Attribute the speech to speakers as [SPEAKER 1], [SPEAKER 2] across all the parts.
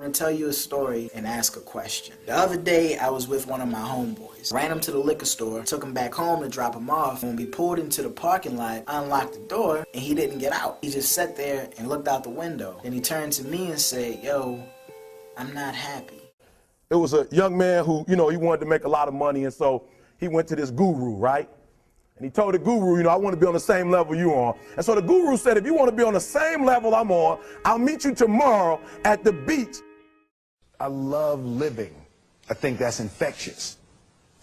[SPEAKER 1] I'm going to tell you a story and ask a question. The other day, I was with one of my homeboys. Ran him to the liquor store, took him back home to drop him off. When we pulled into the parking lot, I unlocked the door, and he didn't get out. He just sat there and looked out the window. Then he turned to me and said, "Yo, I'm not happy."
[SPEAKER 2] It was a young man who, he wanted to make a lot of money, and so he went to this guru, right? And he told the guru, I want to be on the same level you are. And so the guru said, if you want to be on the same level I'm on, I'll meet you tomorrow at the beach.
[SPEAKER 3] I love living. I think that's infectious.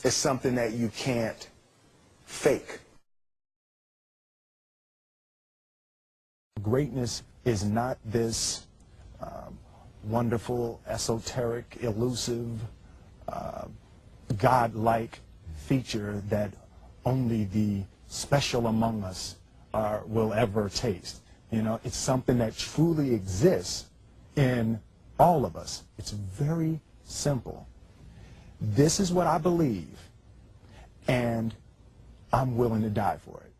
[SPEAKER 3] It's something that you can't fake. Greatness is not this wonderful, esoteric, elusive, God-like feature that only the special among us will ever taste. It's something that truly exists in all of us. It's very simple. This is what I believe, and I'm willing to die for it.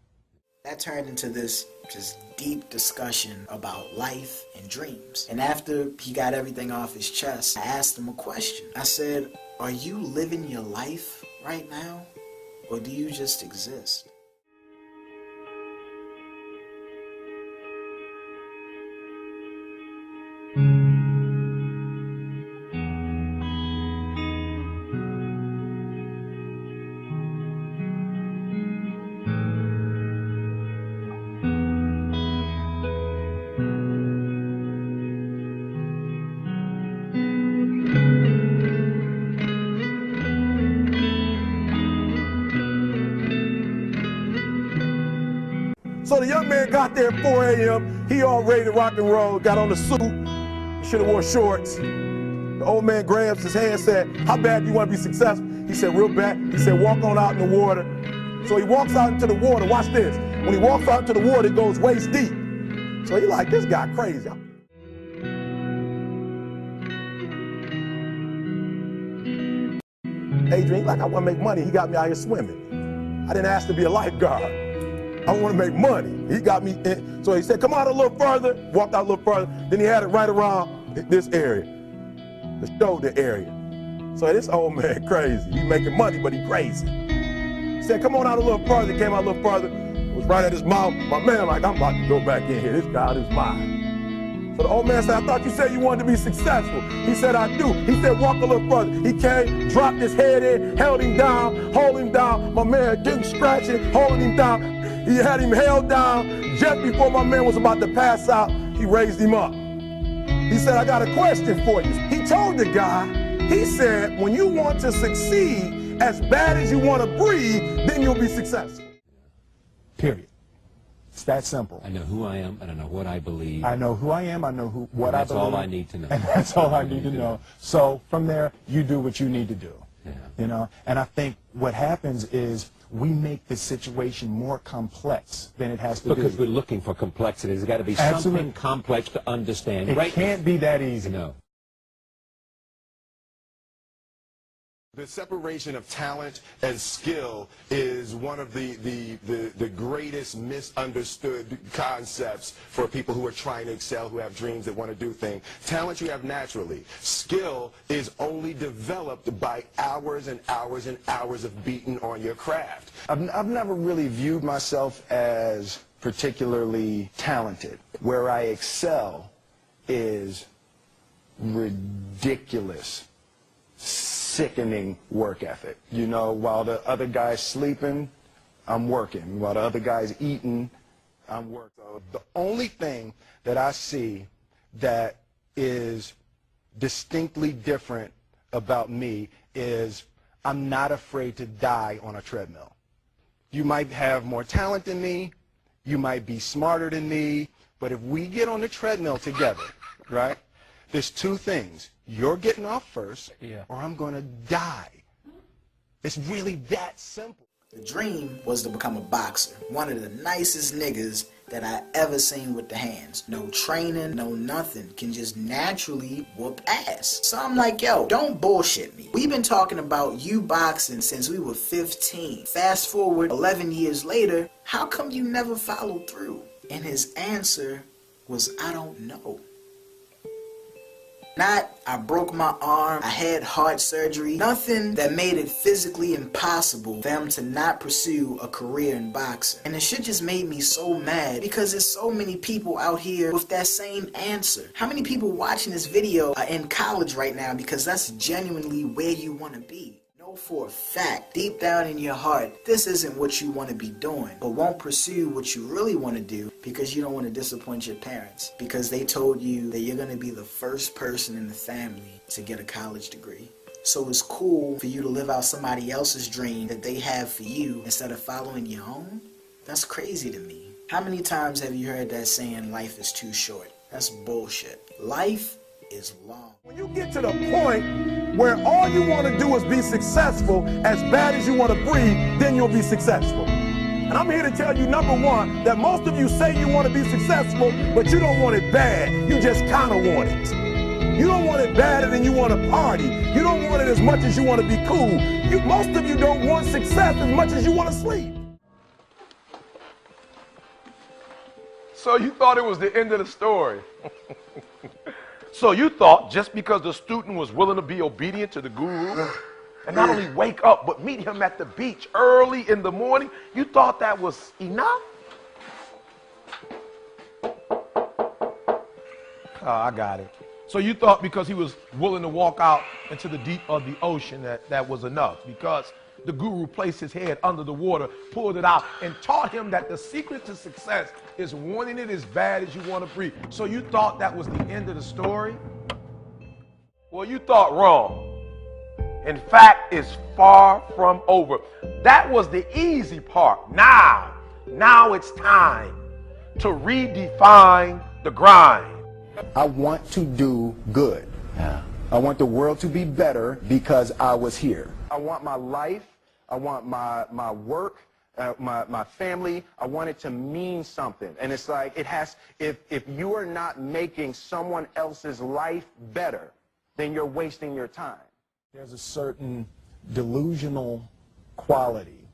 [SPEAKER 1] That turned into this just deep discussion about life and dreams. And after he got everything off his chest, I asked him a question. I said, are you living your life right now, or do you just exist?
[SPEAKER 2] So the young man got there at 4 a.m. He all ready to rock and roll, got on the suit, should have wore shorts. The old man grabs his hand and said, how bad do you want to be successful? He said, real bad. He said, walk on out in the water. So he walks out into the water. Watch this. When he walks out into the water, it goes waist deep. So he like, this guy crazy. Adrian, like, I want to make money. He got me out here swimming. I didn't ask to be a lifeguard. I want to make money. He got me in. So he said, come out a little further, walked out a little further. Then he had it right around this area, the shoulder area. So this old man crazy. He making money, but he crazy. He said, come on out a little further. He came out a little further. It was right at his mouth. My man like, I'm about to go back in here. This guy is mine. So the old man said, I thought you said you wanted to be successful. He said, I do. He said, walk a little further. He came, dropped his head in, held him down, hold him down. My man getting scratching, holding him down. He had him held down. Just before my man was about to pass out, he raised him up. He said, I got a question for you. He told the guy, he said, when you want to succeed as bad as you want to breathe, then you'll be successful.
[SPEAKER 3] Period. It's that simple.
[SPEAKER 4] I know who I am, and I know what I believe.
[SPEAKER 3] I know who I am, I know what I believe.
[SPEAKER 4] That's all I need to know.
[SPEAKER 3] And that's all I need to know. So from there, you do what you need to do. Yeah. And I think what happens is we make the situation more complex than it has to be.
[SPEAKER 4] Because we're looking for complexity. There's got to be something complex to understand.
[SPEAKER 3] It can't be that easy.
[SPEAKER 4] No.
[SPEAKER 5] The separation of talent and skill is one of the greatest misunderstood concepts for people who are trying to excel, who have dreams, that want to do things. Talent you have naturally. Skill is only developed by hours and hours and hours of beating on your craft.
[SPEAKER 3] I've never really viewed myself as particularly talented. Where I excel is ridiculous, sickening work ethic. While the other guy's sleeping, I'm working. While the other guy's eating, I'm working. So the only thing that I see that is distinctly different about me is I'm not afraid to die on a treadmill. You might have more talent than me, you might be smarter than me, but if we get on the treadmill together, right, there's two things. You're getting off first, or I'm going to die. It's really that simple.
[SPEAKER 1] The dream was to become a boxer. One of the nicest niggas that I ever seen with the hands. No training, no nothing. Can just naturally whoop ass. So I'm like, yo, don't bullshit me. We've been talking about you boxing since we were 15. Fast forward 11 years later, how come you never followed through? And his answer was, I don't know. Not, I broke my arm, I had heart surgery, nothing that made it physically impossible for them to not pursue a career in boxing. And the shit just made me so mad because there's so many people out here with that same answer. How many people watching this video are in college right now because that's genuinely where you want to be? Know for a fact, deep down in your heart, this isn't what you want to be doing, but won't pursue what you really want to do because you don't want to disappoint your parents, because they told you that you're going to be the first person in the family to get a college degree. So it's cool for you to live out somebody else's dream that they have for you instead of following your own? That's crazy to me. How many times have you heard that saying, life is too short? That's bullshit. Life is long.
[SPEAKER 2] When you get to the point where all you want to do is be successful, as bad as you want to breathe, then you'll be successful. And I'm here to tell you, number one, that most of you say you want to be successful, but you don't want it bad. You just kind of want it. You don't want it badder than you want to party. You don't want it as much as you want to be cool. Most of you don't want success as much as you want to sleep.
[SPEAKER 6] So you thought it was the end of the story. So you thought just because the student was willing to be obedient to the guru and not only wake up but meet him at the beach early in the morning, you thought that was enough? Oh, I got it. So you thought because he was willing to walk out into the deep of the ocean that was enough, because the guru placed his head under the water, pulled it out, and taught him that the secret to success is wanting it as bad as you want to breathe. So you thought that was the end of the story? Well, you thought wrong. In fact, it's far from over. That was the easy part. Now it's time to redefine the grind.
[SPEAKER 3] I want to do good.
[SPEAKER 4] Yeah.
[SPEAKER 3] I want the world to be better because I was here. I want my life, I want my work, my family, I want it to mean something. And it's like, if you are not making someone else's life better, then you're wasting your time.
[SPEAKER 7] There's a certain delusional quality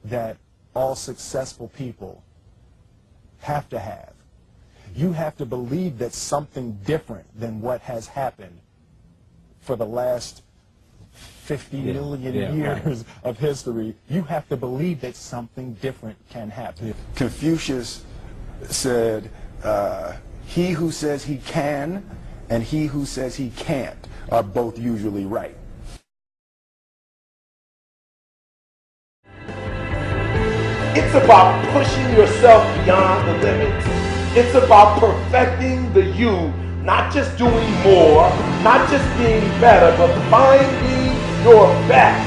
[SPEAKER 7] that all successful people have to have. You have to believe that something different than what has happened for the last 50 million years of history. You have to believe that something different can happen.
[SPEAKER 3] Confucius said, he who says he can and he who says he can't are both usually right.
[SPEAKER 6] It's about pushing yourself beyond the limits. It's about perfecting the you, not just doing more, not just being better, but finding your best.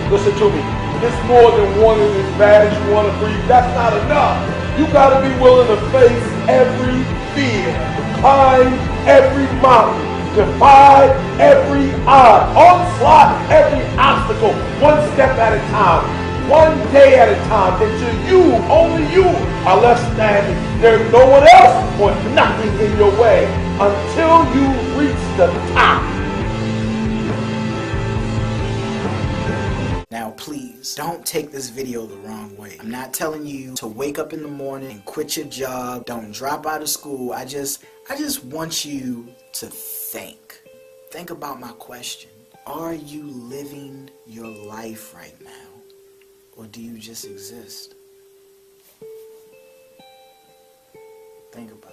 [SPEAKER 6] Listen to me. It's more than wanting as bad as you want to breathe. That's not enough. You got to be willing to face every fear, climb every mountain, defy every odd, onslaught every obstacle, one step at a time, one day at a time, until you, only you, are left standing. There's no one else or nothing in your way until you reach the top.
[SPEAKER 1] Now please, don't take this video the wrong way. I'm not telling you to wake up in the morning and quit your job, don't drop out of school. I just want you to think. Think about my question. Are you living your life right now? Or do you just exist? Think about it.